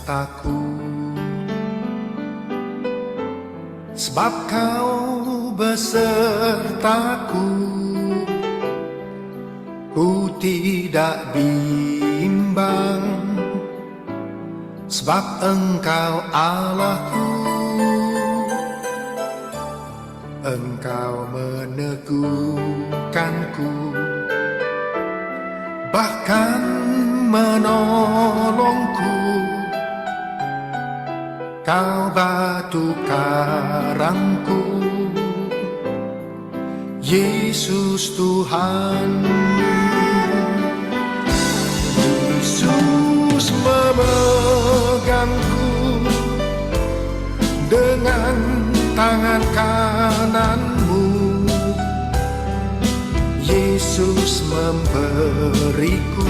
Takut, sebab kau besertaku. Ku tidak bimbang, sebab Engkau Allahku. Engkau meneguhkanku, bahkan menolongku. Kau batu karangku, Yesus Tuhan. Yesus memegangku dengan tangan kananmu. Yesus memberiku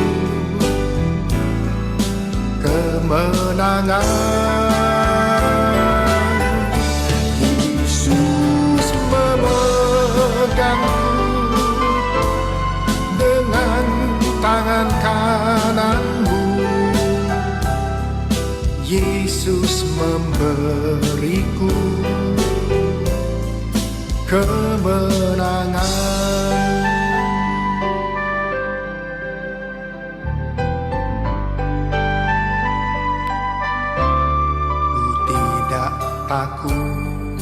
kemenangan. Yesus memegangku dengan tangan kananmu. Yesus memberiku kemenangan. Takut,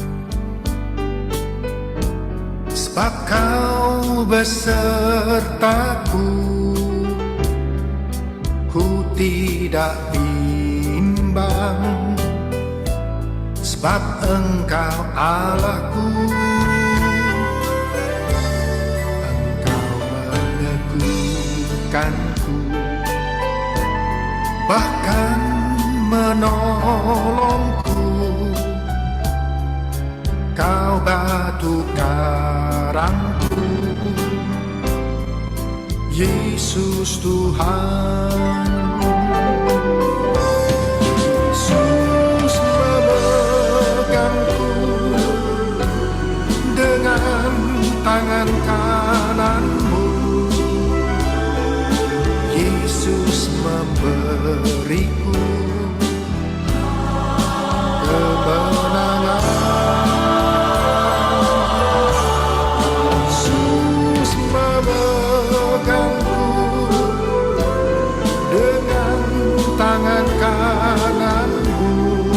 sebab kau besertaku. Ku tidak bimbang, sebab Engkau Allahku. Engkau meneguhkanku, bahkan menolongku. Kau batu karangku, Yesus Tuhan. Yesus memegangku dengan tangan kananmu. Yesus memberiku kemenangan. Tangan kananmu,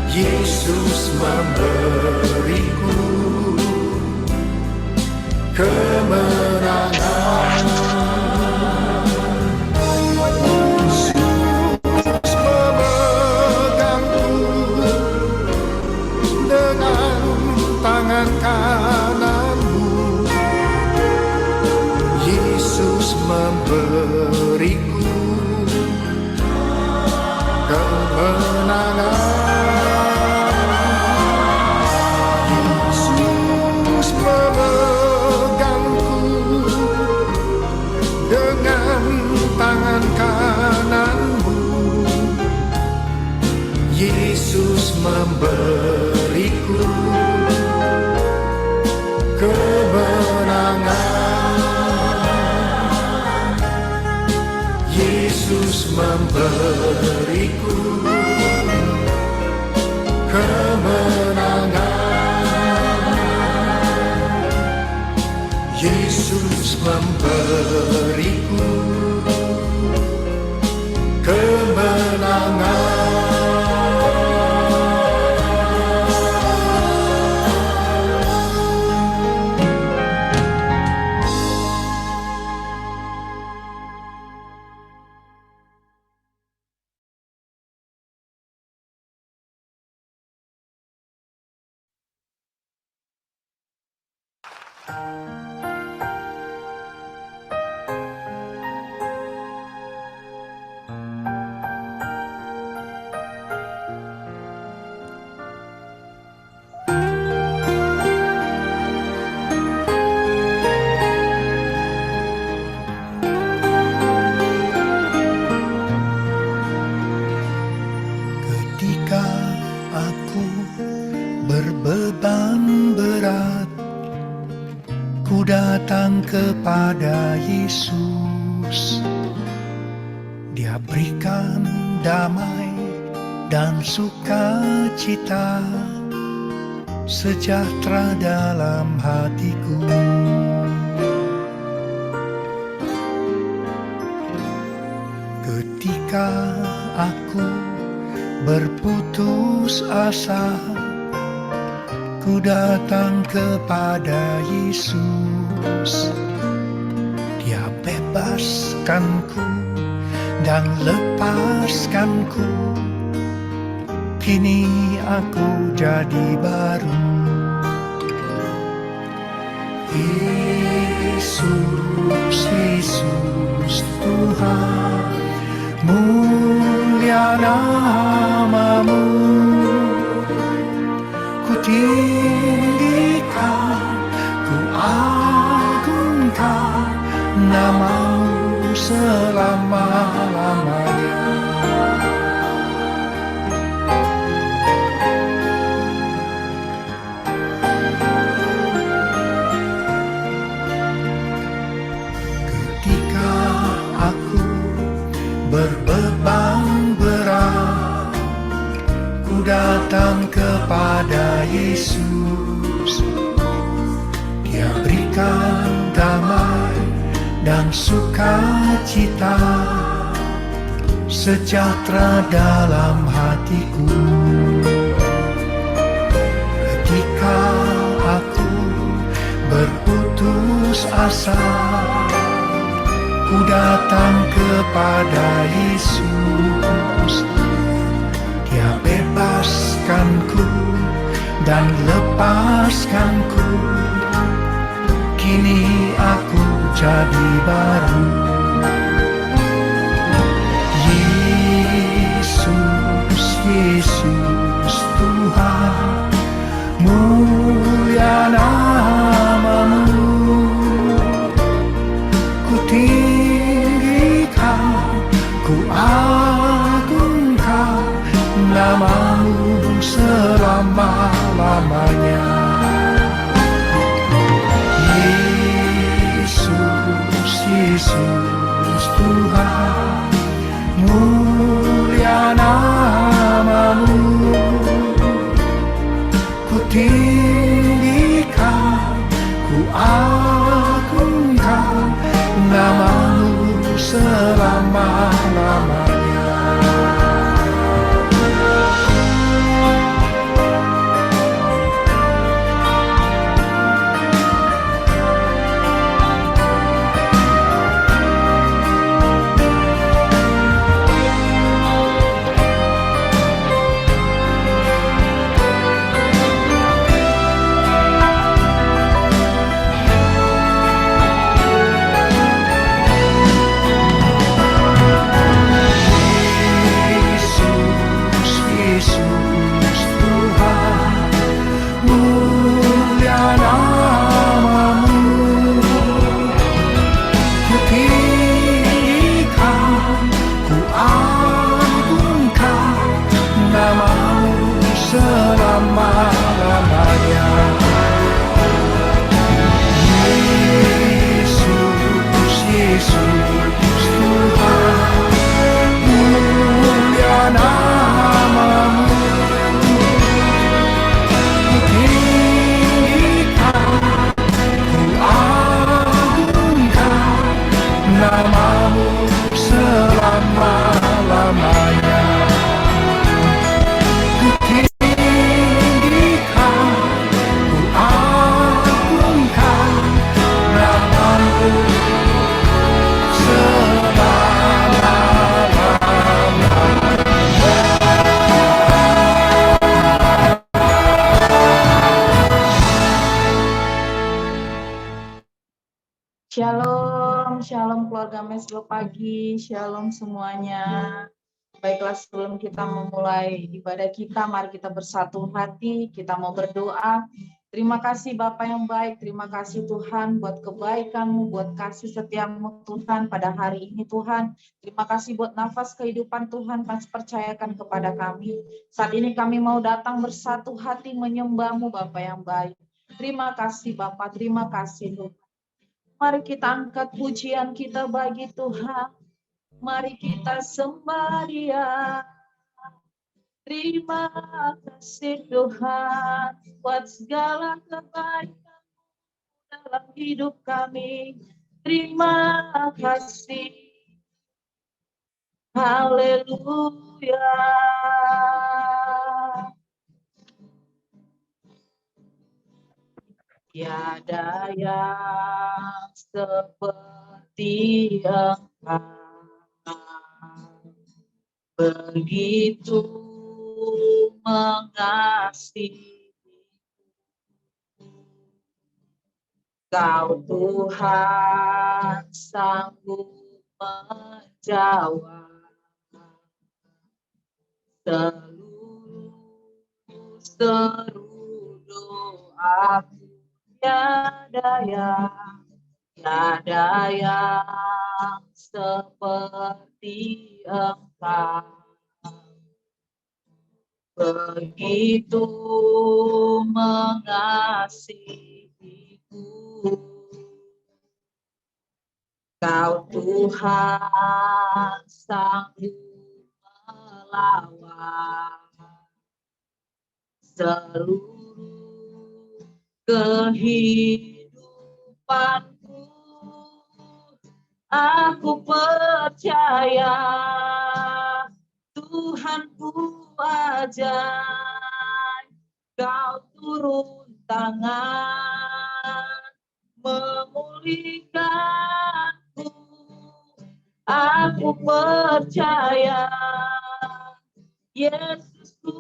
Yesus memberiku kemenangan. Yesus memegangku dengan tangan kananmu. Yesus memberiku kemenangan. Yesus memegangku dengan tangan kananmu. Yesus memberiku kemenangan. Yesus memberiku kemenangan. Yesus memberiku kemenangan. kepada Yesus, Dia berikan damai dan sukacita, sejahtera dalam hatiku. Ketika aku berputus asa, ku datang kepada Yesus. Dia bebaskanku dan lepaskanku. Kini aku jadi baru. Yesus, Yesus Tuhan, mulia nama-Mu. Ku tinggikan, ku agungkan nama-Mu selama-lamanya. Ketika aku berbeban berat, ku datang kepada Yesus. Dia berikan damai dan sukacita, sejahtera dalam hatiku. Ketika aku berputus asa, ku datang kepada Yesus. Dia bebaskanku dan lepaskanku. Kini aku jadi baru. Yesus, Yesus Tuhan, mulia nama-Mu. Ku tinggikan, ku agungkan nama-Mu selama-lamanya. Yesus, Yesus Tuhan, mulia nama-Mu. Ku tinggikan, ku agungkan nama-Mu selama-lamanya. Shalom, shalom keluarga Mesbel pagi, shalom semuanya. Baiklah, sebelum kita memulai ibadah kita, mari kita bersatu hati, kita mau berdoa. Terima kasih Bapa yang baik, terima kasih Tuhan buat kebaikan-Mu, buat kasih setia-Mu Tuhan pada hari ini Tuhan. Terima kasih buat nafas kehidupan Tuhan, Kami percayakan kepada kami. Saat ini kami mau datang bersatu hati menyembah-Mu Bapa yang baik. Terima kasih Bapa, terima kasih Tuhan. Mari kita angkat pujian kita bagi Tuhan. Mari kita sembah Dia. Terima kasih Tuhan buat segala kebaikan dalam hidup kami. Terima kasih. Haleluya. Tiada yang seperti Engkau, begitu mengasihi. Kau Tuhan sanggup menjawab seluruh doaku. Tiada yang seperti Engkau, begitu mengasihiku. Kau Tuhan sanggup melawan seluruh kehidupanku. Aku percaya Tuhanku ajaib. Kau turun tangan memulihkanku. Aku percaya Yesusku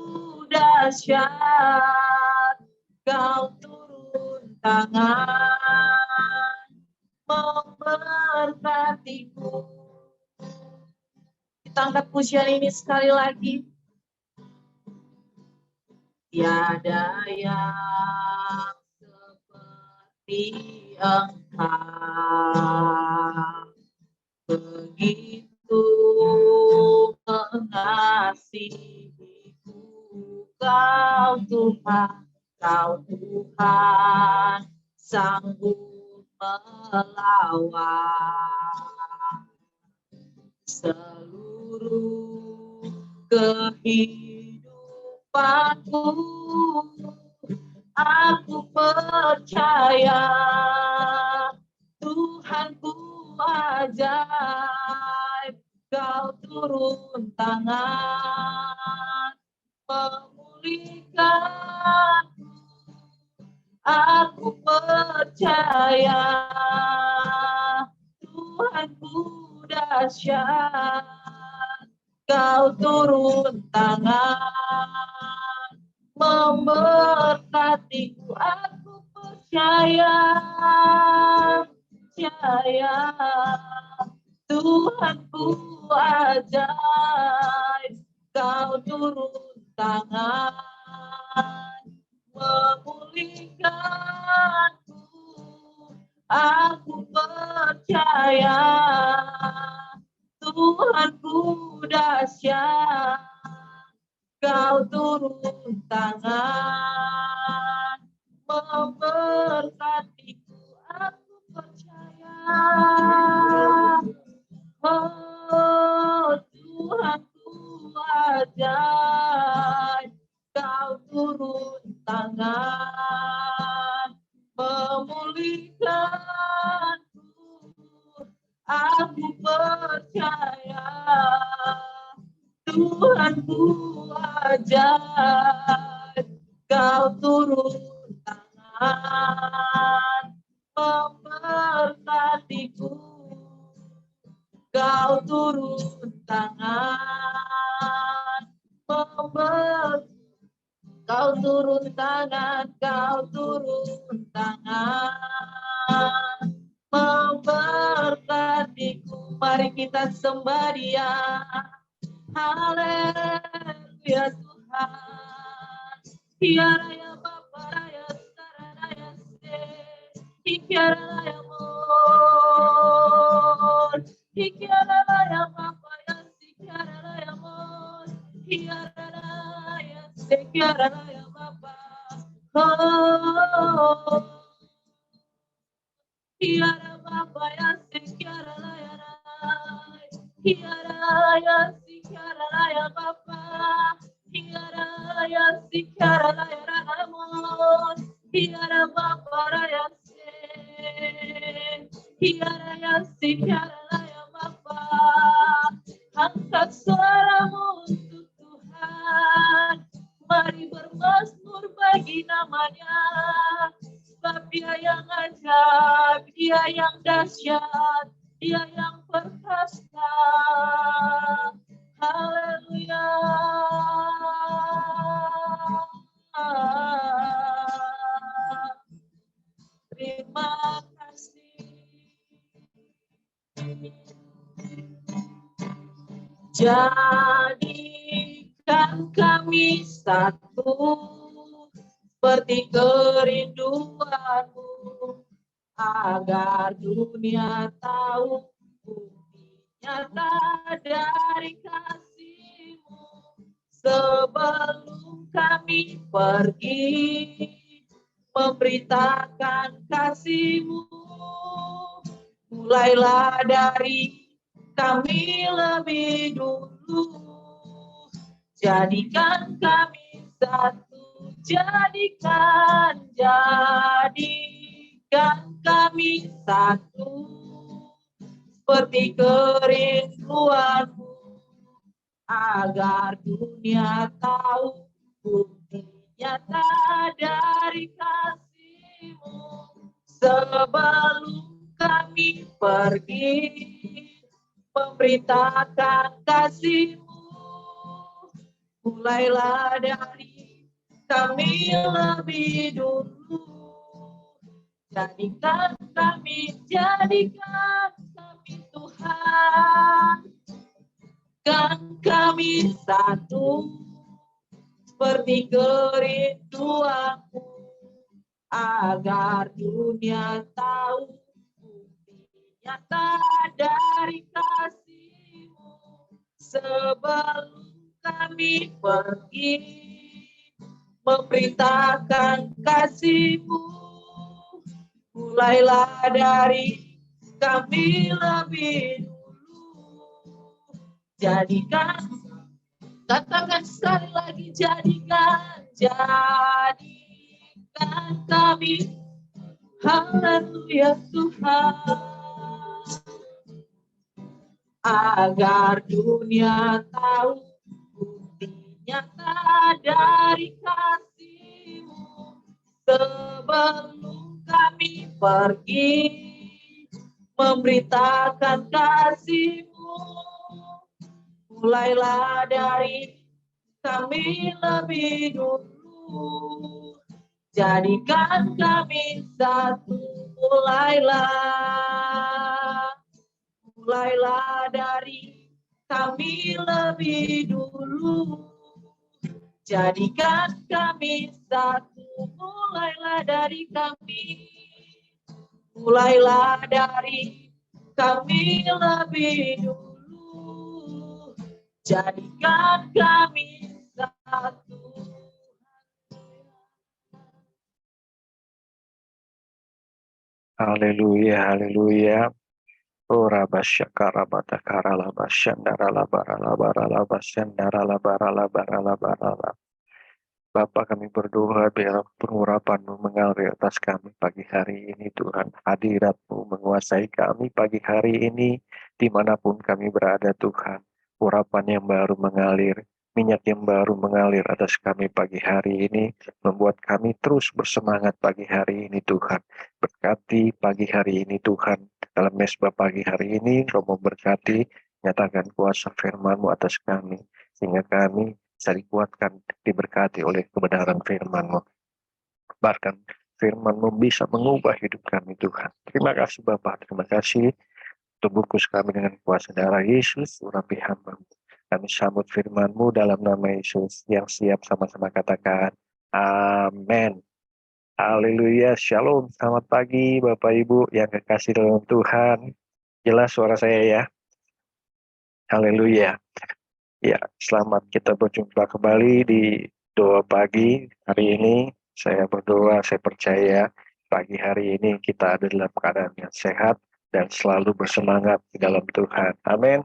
dahsyat. Kau turun tangan memberkatiku. Kita angkat pujian ini sekali lagi. Tiada yang seperti Engkau, begitu mengasihiku. Kau Tuhan sanggup melawan seluruh kehidupanku. Aku percaya Tuhanku ajaib. Kau turun tangan memulihkanku. Aku percaya Tuhanku dahsyat. Kau turun tangan memberkatiku. Aku percaya Tuhanku ajaib. Kau turun tangan memulihkanku. Aku percaya Tuhanku dahsyat. Kau turun tangan memberkatiku. Aku percaya Tuhanku ajaib. Kau turun tangan memulihkanku. Aku percaya Tuhanku ajaib. Kau turun tangan memberkatiku. Kau turun tangan Kau turun tangan memberkatiku. Mari kita sembah Dia. Haleluya Tuhan. Tiaraya Bapa Raya Saraya Se. Tiaraya Mon. Tiaraya Bapa Ya Tiaraya Mon. Tiaraya Se Tiaraya Bapa. Oh. Tiaraya Bapa ya sikiara ya rai. Kiara ya sikiara ya Bapa. Kiara ya sikiara ya Ramon. Kiara Bapa ya se. Kiara ya sikiara ya Bapa. Angkat suaramu untuk Tuhan. Mari bermazmur bagi namanya. Sebab dia yang ajaib, dia yang dahsyat, dia yang perkasa. Haleluya. Terima kasih. Jadikan kami satu seperti kerinduanmu, agar dunia tahu bukti nyata dari kasih-Mu. Sebelum kami pergi memberitakan kasih-Mu, mulailah dari kami lebih dulu. Jadikan kami satu, jadikan kami satu, seperti kerinduanmu, agar dunia tahu bukti nyata dari kasih-Mu. Sebelum kami pergi memberitakan kasih-Mu, mulailah dari kami lebih dulu. Jadikan kami Tuhan. Kan kami satu, seperti kerinduanmu, agar dunia tahu bukti nyata dari kasih-Mu. Sebelum kami pergi memberitakan kasih-Mu, mulailah dari kami lebih dulu. Jadikan, katakan sekali lagi, jadikan kami, haleluya Tuhan, agar dunia tahu bukti nyata dari kasih-Mu. Sebelum kami pergi memberitakan kasih-Mu, mulailah dari kami lebih dulu. Jadikan kami satu, mulailah dari kami lebih dulu. Jadikan kami satu, mulailah dari kami lebih dulu. Jadikan kami satu. Haleluya, haleluya. Ora basyakara batakara labasyandara labara labara labasyandara labara labara labara labara. Bapa, kami berdoa biar pengurapan-Mu mengalir atas kami pagi hari ini, Tuhan. Hadirat-Mu menguasai kami pagi hari ini, dimanapun kami berada, Tuhan. Urapan yang baru mengalir, minyak yang baru mengalir atas kami pagi hari ini, membuat kami terus bersemangat pagi hari ini, Tuhan. Berkati pagi hari ini, Tuhan. Dalam mesbah pagi hari ini, Romo berkati, nyatakan kuasa firman-Mu atas kami, sehingga kami bisa dikuatkan, diberkati oleh kebenaran firman-Mu. Bahkan firman-Mu bisa mengubah hidup kami, Tuhan. Terima kasih Bapa, terima kasih untuk bungkus kami dengan kuasa darah Yesus, urapi hamba-Mu. Kami sambut firman-Mu dalam nama Yesus, yang siap sama-sama katakan, amin. Haleluya, shalom, selamat pagi Bapak Ibu yang kekasih dalam Tuhan. Jelas suara saya ya? Haleluya. Ya, selamat kita berjumpa kembali di doa pagi hari ini. Saya berdoa, saya percaya pagi hari ini kita ada dalam keadaan yang sehat, dan selalu bersemangat di dalam Tuhan. Amin.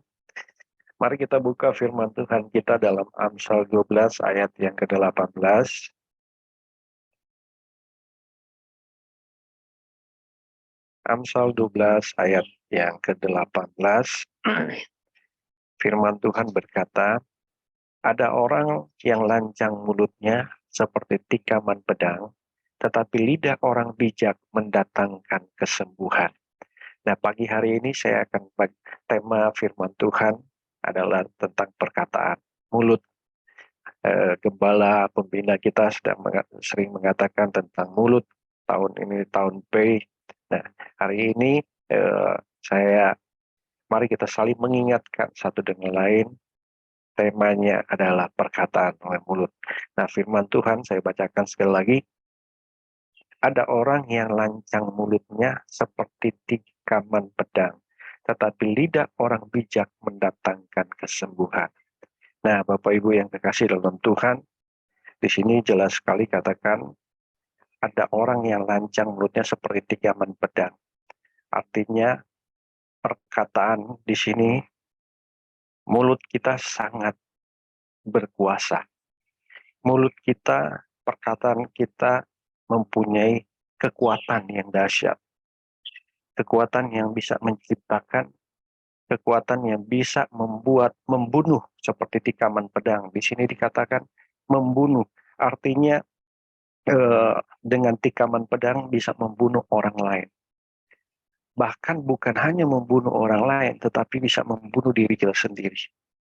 Mari kita buka firman Tuhan kita dalam Amsal 12 ayat yang ke-18. Amsal 12 ayat yang ke-18. Firman Tuhan berkata, ada orang yang lancang mulutnya seperti tikaman pedang, tetapi lidah orang bijak mendatangkan kesembuhan. Nah, pagi hari ini saya akan tema firman Tuhan adalah tentang perkataan mulut. Gembala pembina kita sering mengatakan tentang mulut. Tahun ini tahun P. Nah, hari ini mari kita saling mengingatkan satu dengan lain. Temanya adalah perkataan oleh mulut. Nah, firman Tuhan saya bacakan sekali lagi. Ada orang yang lancang mulutnya seperti tikaman pedang, tetapi lidah orang bijak mendatangkan kesembuhan. Nah, Bapak Ibu yang kekasih dalam Tuhan, di sini jelas sekali katakan ada orang yang lancang mulutnya seperti tikaman pedang. Artinya perkataan di sini mulut kita sangat berkuasa. Mulut kita, perkataan kita mempunyai kekuatan yang dahsyat. Kekuatan yang bisa menciptakan, kekuatan yang bisa membunuh seperti tikaman pedang. Di sini dikatakan membunuh, artinya dengan tikaman pedang bisa membunuh orang lain. Bahkan bukan hanya membunuh orang lain, tetapi bisa membunuh diri kita sendiri.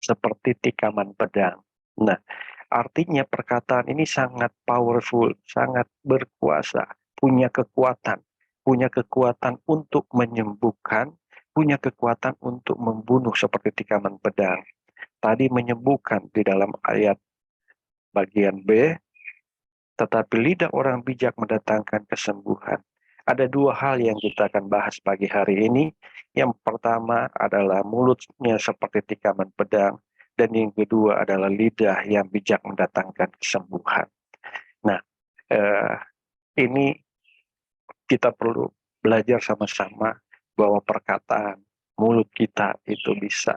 Seperti tikaman pedang. Nah, artinya perkataan ini sangat powerful, sangat berkuasa, punya kekuatan untuk menyembuhkan, punya kekuatan untuk membunuh seperti tikaman pedang. Tadi menyembuhkan di dalam ayat bagian B, tetapi lidah orang bijak mendatangkan kesembuhan. Ada dua hal yang kita akan bahas pagi hari ini. Yang pertama adalah mulutnya seperti tikaman pedang, dan yang kedua adalah lidah yang bijak mendatangkan kesembuhan. Nah, ini kita perlu belajar sama-sama bahwa perkataan mulut kita itu bisa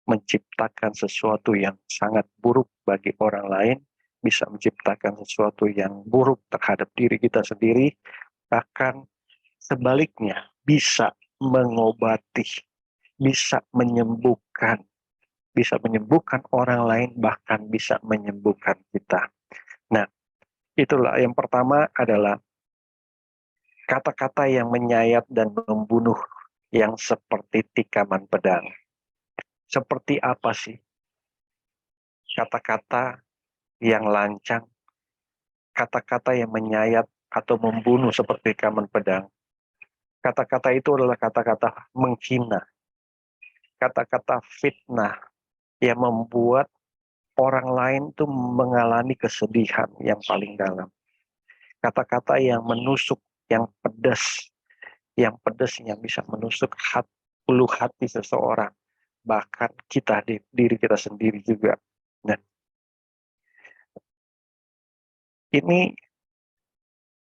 menciptakan sesuatu yang sangat buruk bagi orang lain, bisa menciptakan sesuatu yang buruk terhadap diri kita sendiri, bahkan sebaliknya bisa mengobati, bisa menyembuhkan orang lain, bahkan bisa menyembuhkan kita. Nah, itulah yang pertama adalah kata-kata yang menyayat dan membunuh yang seperti tikaman pedang. Seperti apa sih kata-kata yang lancang, kata-kata yang menyayat atau membunuh seperti tikaman pedang? Kata-kata itu adalah kata-kata menghina, kata-kata fitnah yang membuat orang lain tuh mengalami kesedihan yang paling dalam. Kata-kata yang menusuk, yang pedas yang bisa menusuk ulu hati seseorang, bahkan diri kita sendiri juga. Nah, ini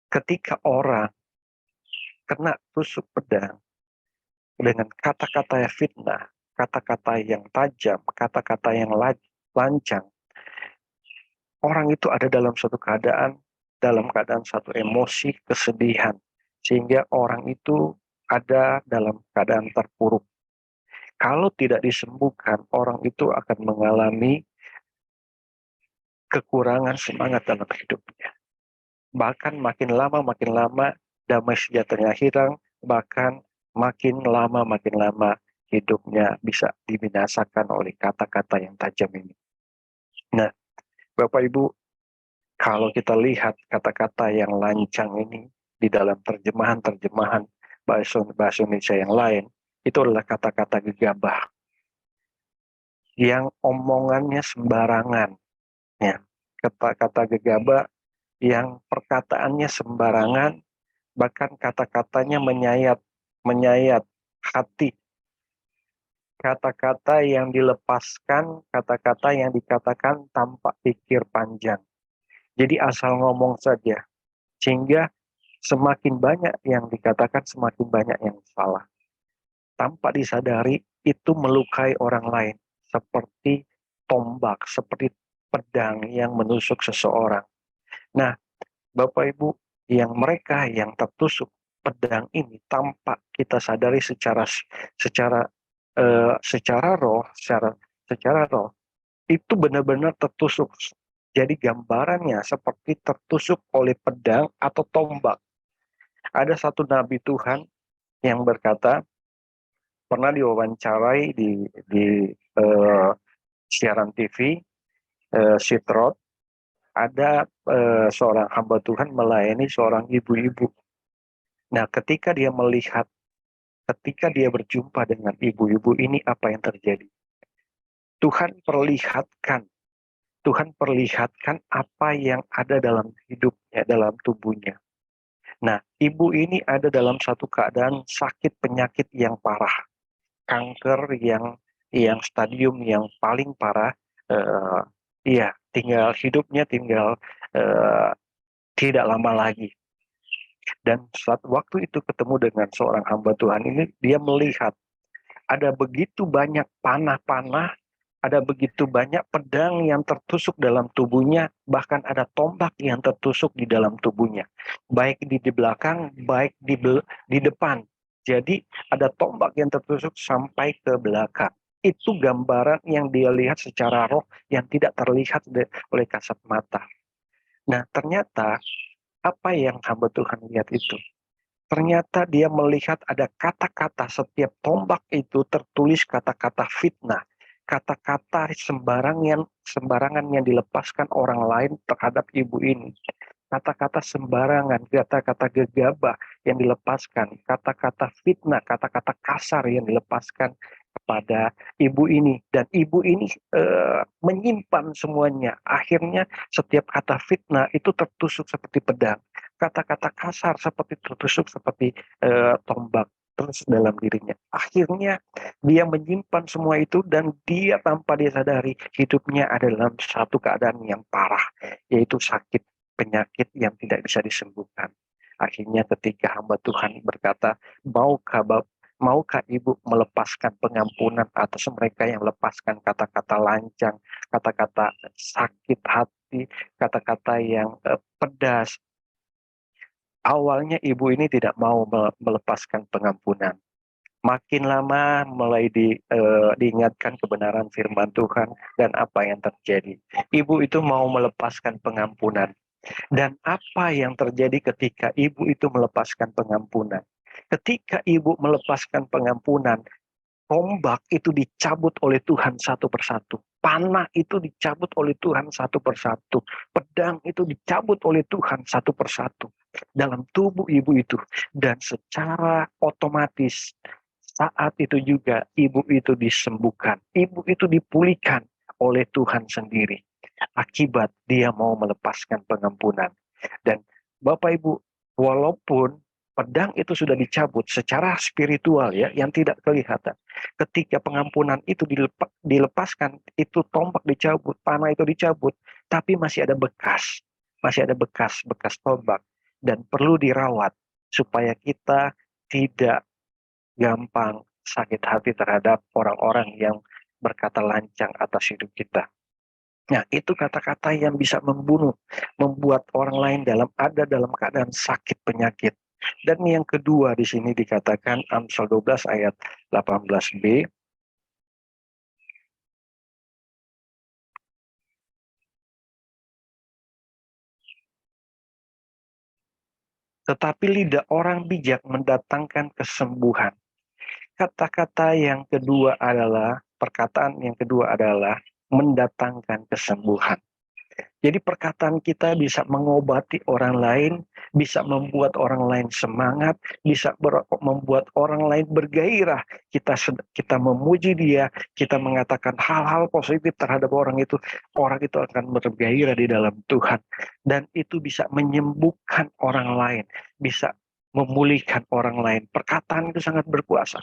ketika orang kena tusuk pedang dengan kata-kata yang fitnah, kata-kata yang tajam, kata-kata yang lancang, orang itu ada dalam keadaan satu emosi kesedihan, sehingga orang itu ada dalam keadaan terpuruk. Kalau tidak disembuhkan, orang itu akan mengalami kekurangan semangat dalam hidupnya. Bahkan makin lama damai sejatanya hilang, bahkan makin lama hidupnya bisa dibinasakan oleh kata-kata yang tajam ini. Nah, Bapak Ibu, kalau kita lihat kata-kata yang lancang ini di dalam terjemahan bahasa Indonesia yang lain, itu adalah kata-kata gegabah yang omongannya sembarangan. Ya, kata-kata gegabah yang perkataannya sembarangan, bahkan kata-katanya menyayat hati. Kata-kata yang dilepaskan, kata-kata yang dikatakan tanpa pikir panjang. Jadi asal ngomong saja, sehingga semakin banyak yang dikatakan, semakin banyak yang salah. tanpa disadari itu melukai orang lain, seperti tombak, seperti pedang yang menusuk seseorang. Nah, Bapak Ibu, mereka yang tertusuk pedang ini tanpa kita sadari secara secara secara roh itu benar-benar tertusuk. Jadi gambarannya seperti tertusuk oleh pedang atau tombak. Ada satu nabi Tuhan yang berkata, pernah diwawancarai di siaran TV, Sitrot, ada seorang hamba Tuhan melayani seorang ibu-ibu. Nah, ketika dia berjumpa dengan ibu-ibu ini, apa yang terjadi? Tuhan perlihatkan apa yang ada dalam hidupnya, dalam tubuhnya. Nah, ibu ini ada dalam satu keadaan sakit penyakit yang parah, kanker yang stadium yang paling parah. Hidupnya tinggal tidak lama lagi. Dan saat waktu itu ketemu dengan seorang hamba Tuhan ini, dia melihat ada begitu banyak panah-panah, ada begitu banyak pedang yang tertusuk dalam tubuhnya, bahkan ada tombak yang tertusuk di dalam tubuhnya, baik di belakang, baik di depan. Jadi ada tombak yang tertusuk sampai ke belakang. Itu gambaran yang dia lihat secara roh yang tidak terlihat oleh kasat mata. Nah, ternyata apa yang hamba Tuhan lihat itu? Ternyata dia melihat ada kata-kata, setiap tombak itu tertulis kata-kata fitnah, kata-kata sembarangan yang dilepaskan orang lain terhadap ibu ini. Kata-kata sembarangan, kata-kata gegabah yang dilepaskan, kata-kata fitnah, kata-kata kasar yang dilepaskan kepada ibu ini. Dan ibu ini menyimpan semuanya. Akhirnya setiap kata fitnah itu tertusuk seperti pedang. Kata-kata kasar seperti tertusuk seperti tombak terus dalam dirinya. Akhirnya dia menyimpan semua itu dan dia tanpa dia sadari hidupnya ada dalam satu keadaan yang parah, yaitu sakit penyakit yang tidak bisa disembuhkan. Akhirnya ketika hamba Tuhan berkata, maukah ibu melepaskan pengampunan atas mereka yang melepaskan kata-kata lancang, kata-kata sakit hati, kata-kata yang pedas. Awalnya ibu ini tidak mau melepaskan pengampunan. Makin lama mulai diingatkan kebenaran firman Tuhan dan apa yang terjadi. Ibu itu mau melepaskan pengampunan. Dan apa yang terjadi ketika ibu itu melepaskan pengampunan? Ketika ibu melepaskan pengampunan, tombak itu dicabut oleh Tuhan satu persatu. Panah itu dicabut oleh Tuhan satu persatu. Pedang itu dicabut oleh Tuhan satu persatu. Dalam tubuh ibu itu. Dan secara otomatis saat itu juga ibu itu disembuhkan. Ibu itu dipulihkan oleh Tuhan sendiri. Akibat dia mau melepaskan pengampunan. Dan Bapak Ibu, walaupun pedang itu sudah dicabut secara spiritual ya, yang tidak kelihatan. Ketika pengampunan itu dilepaskan, itu tombak dicabut, panah itu dicabut, tapi masih ada bekas tombak dan perlu dirawat supaya kita tidak gampang sakit hati terhadap orang-orang yang berkata lancang atas hidup kita. Nah, itu kata-kata yang bisa membuat orang lain ada dalam keadaan sakit penyakit. Dan yang kedua di sini dikatakan Amsal 12 ayat 18b. Tetapi lidah orang bijak mendatangkan kesembuhan. Perkataan yang kedua adalah mendatangkan kesembuhan. Jadi perkataan kita bisa mengobati orang lain, bisa membuat orang lain semangat, bisa membuat orang lain bergairah. Kita memuji dia, kita mengatakan hal-hal positif terhadap orang itu akan bergairah di dalam Tuhan. Dan itu bisa menyembuhkan orang lain, bisa memulihkan orang lain. Perkataan itu sangat berkuasa.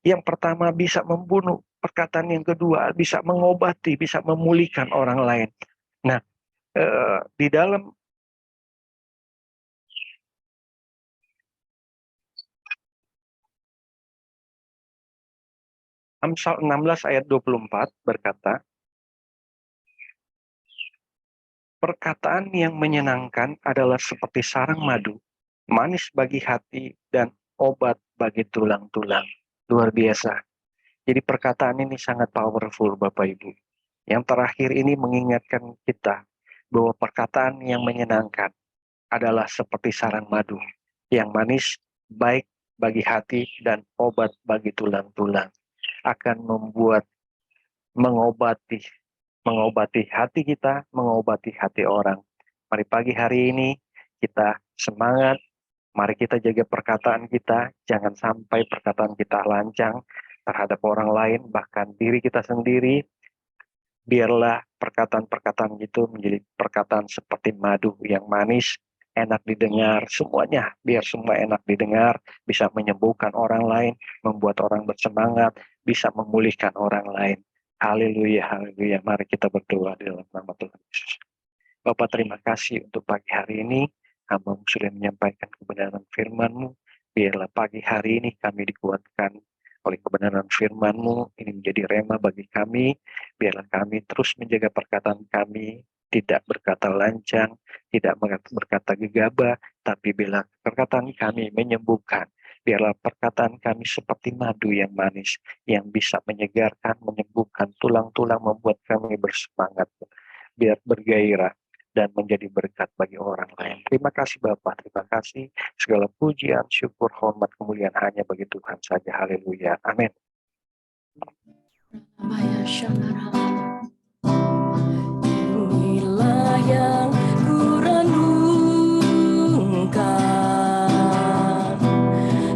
Yang pertama bisa membunuh, perkataan yang kedua bisa mengobati, bisa memulihkan orang lain. Nah, di dalam Amsal 16 ayat 24 berkata, perkataan yang menyenangkan adalah seperti sarang madu, manis bagi hati dan obat bagi tulang-tulang. Luar biasa. Jadi perkataan ini sangat powerful Bapak Ibu. Yang terakhir ini mengingatkan kita bahwa perkataan yang menyenangkan adalah seperti sarang madu, yang manis, baik bagi hati dan obat bagi tulang-tulang. Akan mengobati hati kita, mengobati hati orang. Mari pagi hari ini kita semangat, mari kita jaga perkataan kita, jangan sampai perkataan kita lancang terhadap orang lain, bahkan diri kita sendiri. Biarlah perkataan-perkataan itu menjadi perkataan seperti madu yang manis, enak didengar, semuanya biar semua enak didengar, bisa menyembuhkan orang lain, membuat orang bersemangat, bisa memulihkan orang lain. Haleluya, haleluya. Mari kita berdoa di dalam nama Tuhan Yesus. Bapak, terima kasih untuk pagi hari ini. Hamba-Mu sudah menyampaikan kebenaran firman-Mu. Biarlah pagi hari ini kami dikuatkan oleh kebenaran firman-Mu. Ini menjadi rema bagi kami. Biarlah kami terus menjaga perkataan kami, tidak berkata lancang, tidak berkata gegabah, tapi biarlah perkataan kami menyembuhkan. Biarlah perkataan kami seperti madu yang manis, yang bisa menyegarkan, menyembuhkan tulang-tulang, membuat kami bersemangat, biar bergairah, dan menjadi berkat bagi orang lain. Terima kasih Bapak, terima kasih. Segala pujian, syukur, hormat, kemuliaan hanya bagi Tuhan saja. Haleluya. Amin. Inilah yang kurenungkan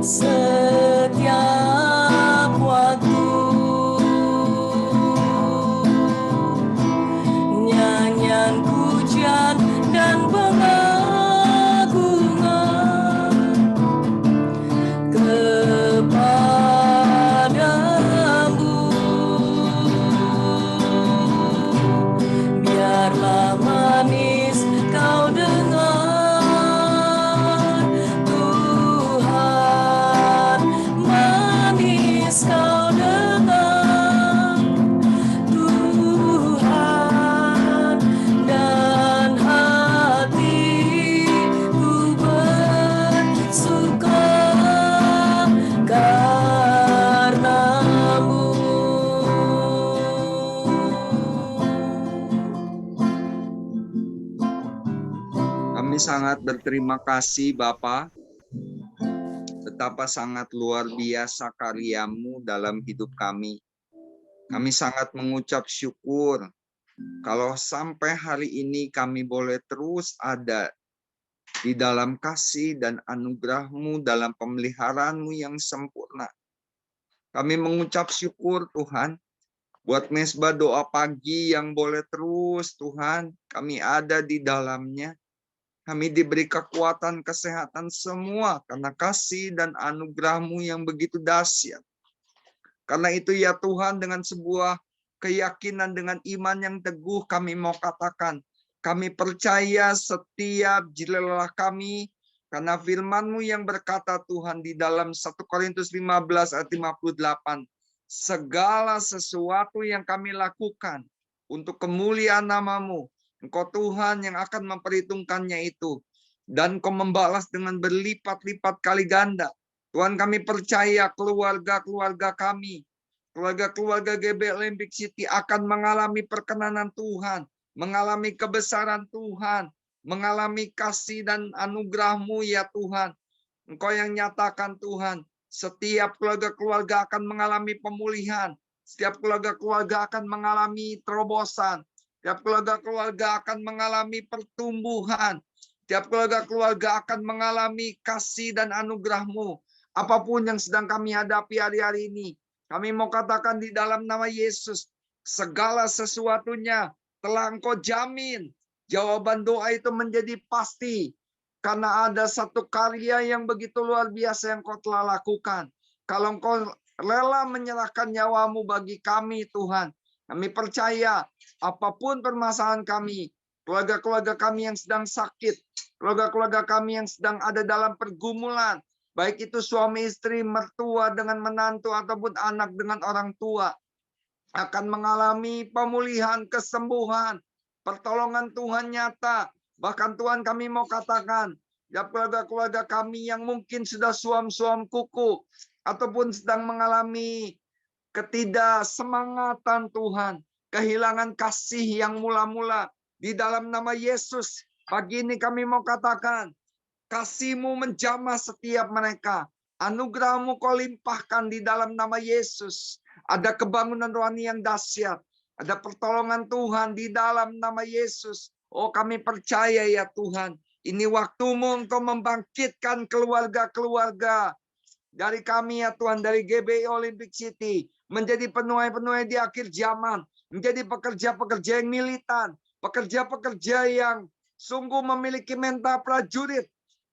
setiap waktu, nyanyian pujian dan pengagungan kepadamu. Biarlah manis kau dengar, Tuhan, manis kau dengar, Tuhan, dan hatiku bersuka karenamu. Kami sangat berterima kasih Bapa, betapa sangat luar biasa karya-Mu dalam hidup kami. Kami sangat mengucap syukur kalau sampai hari ini kami boleh terus ada di dalam kasih dan anugerah-Mu, dalam pemeliharaan-Mu yang sempurna. Kami mengucap syukur Tuhan, buat mesbah doa pagi yang boleh terus Tuhan, kami ada di dalamnya. Kami diberi kekuatan, kesehatan semua karena kasih dan anugerah-Mu yang begitu dahsyat. Karena itu ya Tuhan, dengan sebuah keyakinan, dengan iman yang teguh, kami mau katakan, kami percaya setiap jelelah kami, karena firman-Mu yang berkata Tuhan di dalam 1 Korintus 15 ayat 58, segala sesuatu yang kami lakukan untuk kemuliaan nama-Mu, Engkau Tuhan yang akan memperhitungkannya itu. Dan Kau membalas dengan berlipat-lipat kali ganda. Tuhan, kami percaya keluarga-keluarga kami, keluarga-keluarga GBI Olympic City akan mengalami perkenanan Tuhan, mengalami kebesaran Tuhan, mengalami kasih dan anugerah-Mu ya Tuhan. Engkau yang nyatakan Tuhan, setiap keluarga-keluarga akan mengalami pemulihan, setiap keluarga-keluarga akan mengalami terobosan, setiap keluarga-keluarga akan mengalami pertumbuhan. Setiap keluarga-keluarga akan mengalami kasih dan anugerah-Mu. Apapun yang sedang kami hadapi hari-hari ini, kami mau katakan di dalam nama Yesus, segala sesuatunya telah Engkau jamin. Jawaban doa itu menjadi pasti. Karena ada satu karya yang begitu luar biasa yang Kau telah lakukan. Kalau Engkau rela menyerahkan nyawa-Mu bagi kami Tuhan, kami percaya apapun permasalahan kami, keluarga-keluarga kami yang sedang sakit, keluarga-keluarga kami yang sedang ada dalam pergumulan, baik itu suami istri, mertua dengan menantu, ataupun anak dengan orang tua, akan mengalami pemulihan, kesembuhan, pertolongan Tuhan nyata. Bahkan Tuhan, kami mau katakan, ya keluarga-keluarga kami yang mungkin sudah suam-suam kuku, ataupun sedang mengalami ketidaksemangatan Tuhan, kehilangan kasih yang mula-mula, di dalam nama Yesus, pagi ini kami mau katakan, kasih-Mu menjamah setiap mereka. Anugerah-Mu Kau limpahkan di dalam nama Yesus. Ada kebangunan rohani yang dahsyat. Ada pertolongan Tuhan di dalam nama Yesus. Oh, kami percaya ya Tuhan. Ini waktu-Mu Engkau membangkitkan keluarga-keluarga dari kami ya Tuhan, dari GBI Olympic City. Menjadi penuai-penuai di akhir zaman. Menjadi pekerja-pekerja yang militan. Pekerja-pekerja yang sungguh memiliki mental prajurit.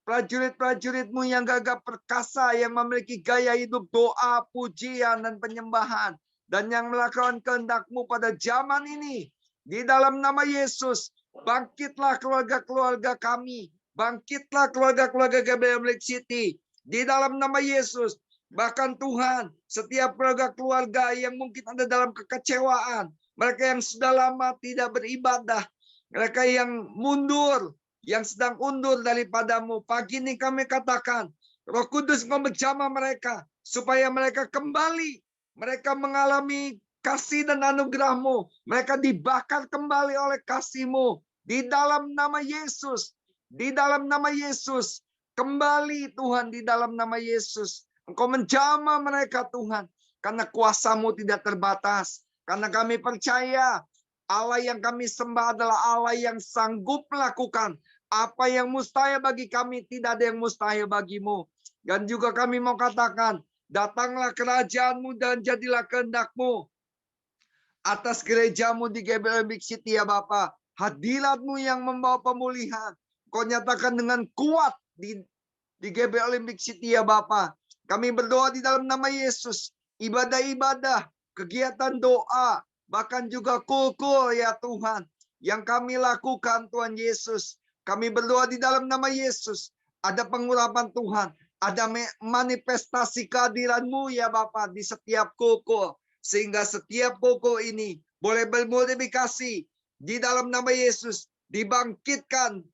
Prajurit-prajurit-Mu yang gagah perkasa, yang memiliki gaya hidup doa, pujian, dan penyembahan. Dan yang melakukan kehendak-Mu pada zaman ini. Di dalam nama Yesus, bangkitlah keluarga-keluarga kami. Bangkitlah keluarga-keluarga GBI Olympic City. Di dalam nama Yesus. Bahkan Tuhan, setiap keluarga-keluarga yang mungkin ada dalam kekecewaan. Mereka yang sudah lama tidak beribadah. Mereka yang mundur, yang sedang undur daripada-Mu. Pagi ini kami katakan, Roh Kudus menjamah mereka, supaya mereka kembali. Mereka mengalami kasih dan anugerah-Mu. Mereka dibakar kembali oleh kasih-Mu. Di dalam nama Yesus. Di dalam nama Yesus. Kembali Tuhan di dalam nama Yesus. Engkau menjamah mereka Tuhan. Karena kuasa-Mu tidak terbatas. Karena kami percaya Allah yang kami sembah adalah Allah yang sanggup melakukan. Apa yang mustahil bagi kami, tidak ada yang mustahil bagi-Mu. Dan juga kami mau katakan, datanglah kerajaan-Mu dan jadilah kehendak-Mu atas gereja-Mu di GBI Olympic City ya Bapa. Hadirat-Mu yang membawa pemulihan. Kau nyatakan dengan kuat di GBI Olympic City ya Bapa. Kami berdoa di dalam nama Yesus. Ibadah-ibadah, kegiatan doa, bahkan juga kul-kul ya Tuhan. Yang kami lakukan Tuhan Yesus. Kami berdoa di dalam nama Yesus. Ada pengurapan Tuhan. Ada manifestasi kehadiran-Mu ya Bapa di setiap kul-kul. Sehingga setiap kul-kul ini boleh bermultiplikasi di dalam nama Yesus. Dibangkitkan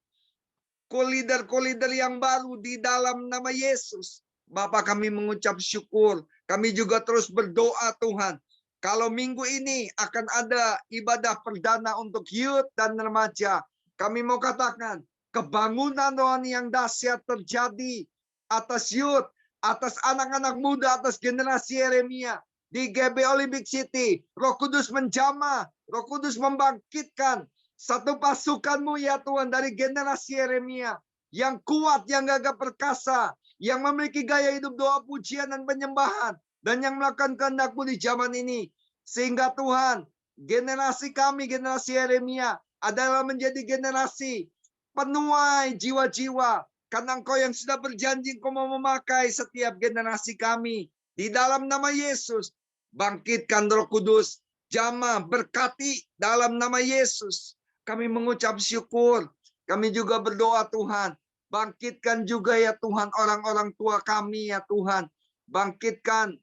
leader-leader yang baru di dalam nama Yesus. Bapak, kami mengucap syukur. Kami juga terus berdoa Tuhan. Kalau minggu ini akan ada ibadah perdana untuk youth dan remaja. Kami mau katakan, kebangunan rohani yang dahsyat terjadi atas youth, atas anak-anak muda, atas generasi Yeremia. Di GBI Olympic City, Roh Kudus menjamah, Roh Kudus membangkitkan satu pasukan-Mu ya Tuhan dari generasi Yeremia. Yang kuat, yang gagah perkasa, yang memiliki gaya hidup doa, pujian, dan penyembahan. Dan yang melakukan kehendak-Mu di zaman ini. Sehingga Tuhan, generasi kami, generasi Yeremia, adalah menjadi generasi penuai jiwa-jiwa. Karena Engkau yang sudah berjanji Engkau mau memakai setiap generasi kami. Di dalam nama Yesus, bangkitkan Roh Kudus, jamah, berkati dalam nama Yesus. Kami mengucap syukur. Kami juga berdoa Tuhan. Bangkitkan juga ya Tuhan orang-orang tua kami ya Tuhan. Bangkitkan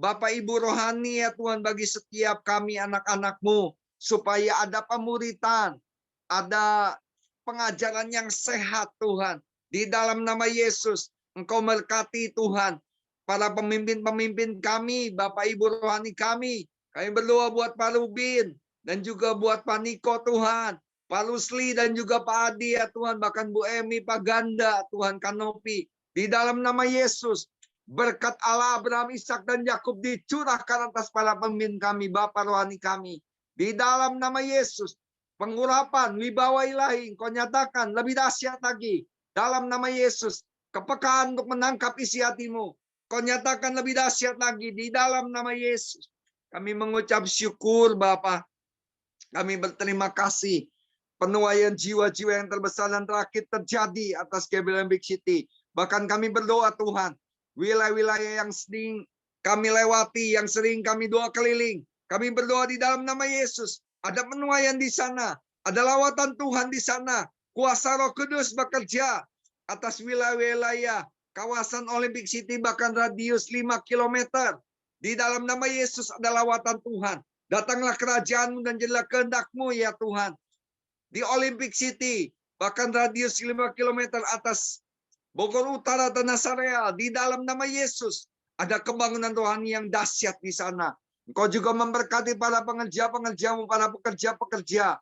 Bapak Ibu rohani ya Tuhan bagi setiap kami anak-anak-Mu. Supaya ada pemuritan, ada pengajaran yang sehat Tuhan. Di dalam nama Yesus, Engkau berkati Tuhan. Para pemimpin-pemimpin kami, Bapak Ibu rohani kami. Kami berdoa buat Pak Rubin dan juga buat Pak Niko Tuhan. Pak Rusli dan juga Pak Adi ya Tuhan. Bahkan Bu Emi, Pak Ganda, Tuhan Kanopi. Di dalam nama Yesus, berkat Allah Abraham, Ishak dan Yakub dicurahkan atas para pemimpin kami, Bapak rohani kami. Di dalam nama Yesus, pengurapan, wibawa ilahi, Engkau nyatakan lebih dahsyat lagi. Dalam nama Yesus, kepekaan untuk menangkap isi hati-Mu. Kau nyatakan lebih dahsyat lagi di dalam nama Yesus. Kami mengucap syukur Bapa. Kami berterima kasih. Penuaian jiwa-jiwa yang terbesar dan terakhir terjadi atas GBI Olympic City. Bahkan kami berdoa Tuhan. Wilayah-wilayah yang sering kami lewati, yang sering kami doa keliling. Kami berdoa di dalam nama Yesus. Ada penuaian di sana. Ada lawatan Tuhan di sana. Kuasa Roh Kudus bekerja atas wilayah-wilayah kawasan Olympic City, bahkan radius 5 kilometer. Di dalam nama Yesus ada lawatan Tuhan. Datanglah kerajaan-Mu dan jadilah kehendak-Mu ya Tuhan. Di Olympic City, bahkan radius 5 kilometer atas Bogor Utara dan Nasareal, di dalam nama Yesus ada pembangunan rohani yang dahsyat di sana. Engkau juga memberkati para pengerja-pengerja-Mu, para pekerja-pekerja,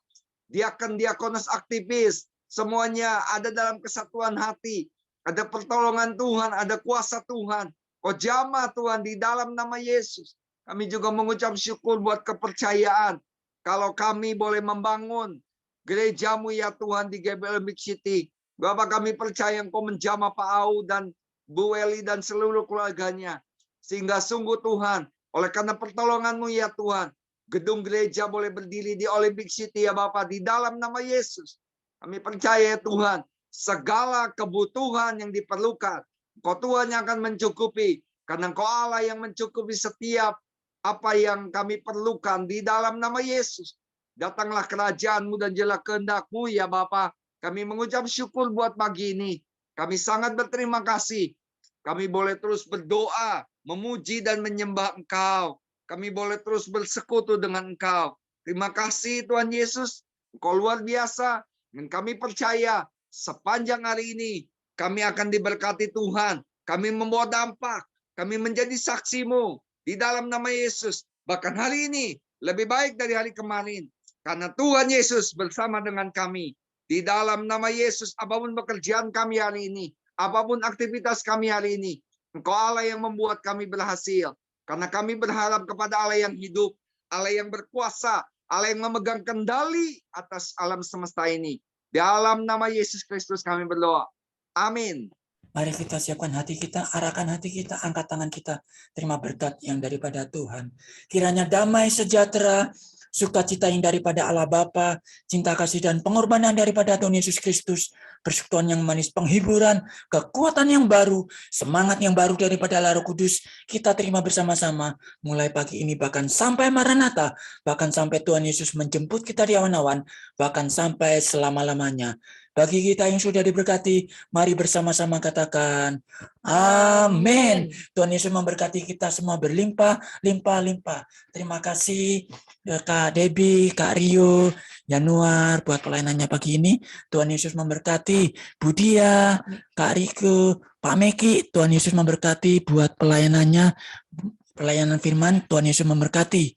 diakonos aktivis, semuanya ada dalam kesatuan hati. Ada pertolongan Tuhan, ada kuasa Tuhan. Kau jamah Tuhan di dalam nama Yesus. Kami juga mengucap syukur buat kepercayaan. Kalau kami boleh membangun gereja-Mu ya Tuhan di GBL Olympic City. Bapak, kami percaya Engkau menjamah Pak Au dan Bu Weli dan seluruh keluarganya. Sehingga sungguh Tuhan, oleh karena pertolongan-Mu ya Tuhan, gedung gereja boleh berdiri di Olympic City ya Bapak, di dalam nama Yesus. Kami percaya ya Tuhan, segala kebutuhan yang diperlukan, Engkau Tuhan yang akan mencukupi. Karena Engkau Allah yang mencukupi setiap apa yang kami perlukan di dalam nama Yesus. Datanglah kerajaan-Mu dan jadilah kehendak-Mu ya Bapa. Kami mengucap syukur buat pagi ini. Kami sangat berterima kasih. Kami boleh terus berdoa, memuji dan menyembah Engkau. Kami boleh terus bersekutu dengan Engkau. Terima kasih Tuhan Yesus. Engkau luar biasa. Dan kami percaya sepanjang hari ini kami akan diberkati Tuhan. Kami membawa dampak. Kami menjadi saksi-Mu di dalam nama Yesus. Bahkan hari ini lebih baik dari hari kemarin. Karena Tuhan Yesus bersama dengan kami. Di dalam nama Yesus, apapun pekerjaan kami hari ini, apapun aktivitas kami hari ini, Engkau Allah yang membuat kami berhasil. Karena kami berharap kepada Allah yang hidup, Allah yang berkuasa, Allah yang memegang kendali atas alam semesta ini. Dalam nama Yesus Kristus kami berdoa. Amin. Mari kita siapkan hati kita, arahkan hati kita, angkat tangan kita. Terima berkat yang daripada Tuhan. Kiranya damai sejahtera, sukacita yang daripada Allah Bapa, cinta kasih dan pengorbanan daripada Tuhan Yesus Kristus, persekutuan yang manis, penghiburan, kekuatan yang baru, semangat yang baru daripada Allah Roh Kudus, kita terima bersama-sama mulai pagi ini bahkan sampai Maranatha, bahkan sampai Tuhan Yesus menjemput kita di awan-awan, bahkan sampai selama-lamanya. Bagi kita yang sudah diberkati, mari bersama-sama katakan, amin. Tuhan Yesus memberkati kita semua berlimpah, limpah, limpah. Terima kasih Kak Debbie, Kak Rio, Januar buat pelayanannya pagi ini. Tuhan Yesus memberkati Bu Dia, Kak Riko, Pak Meki. Tuhan Yesus memberkati buat pelayanan firman. Tuhan Yesus memberkati.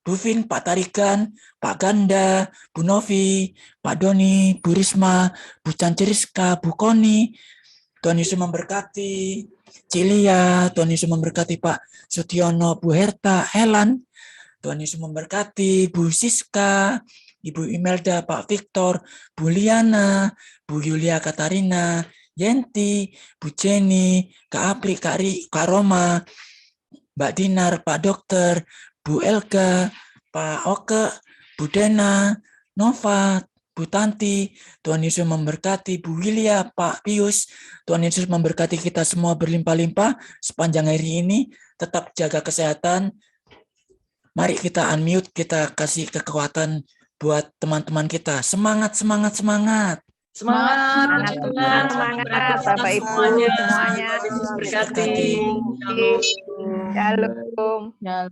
Bu Vin, Pak Tarikan, Pak Ganda, Bu Novi, Pak Doni, Bu Risma, Bu Canceriska, Bu Koni. Tuhan Yesus memberkati. Cilia, Tuhan Yesus memberkati Pak Sutiono, Bu Herta, Helan. Tuhan Yesus memberkati Bu Siska, Ibu Imelda, Pak Victor, Bu Liana, Bu Yulia Katarina, Yenti, Bu Jenny, Kak Apri, Kak Roma, Mbak Dinar, Pak Dokter, Bu Elga, Pak Oke, Bu Dena, Nova, Bu Tanti. Tuhan Yesus memberkati Bu Wilia, Pak Pius. Tuhan Yesus memberkati kita semua berlimpah-limpah sepanjang hari ini. Tetap jaga kesehatan. Mari kita unmute, kita kasih kekuatan buat teman-teman kita. Semangat, semangat, semangat. Semangat, Semangat, Bapak Ibu semuanya. Berkati. Shalom. Shalom.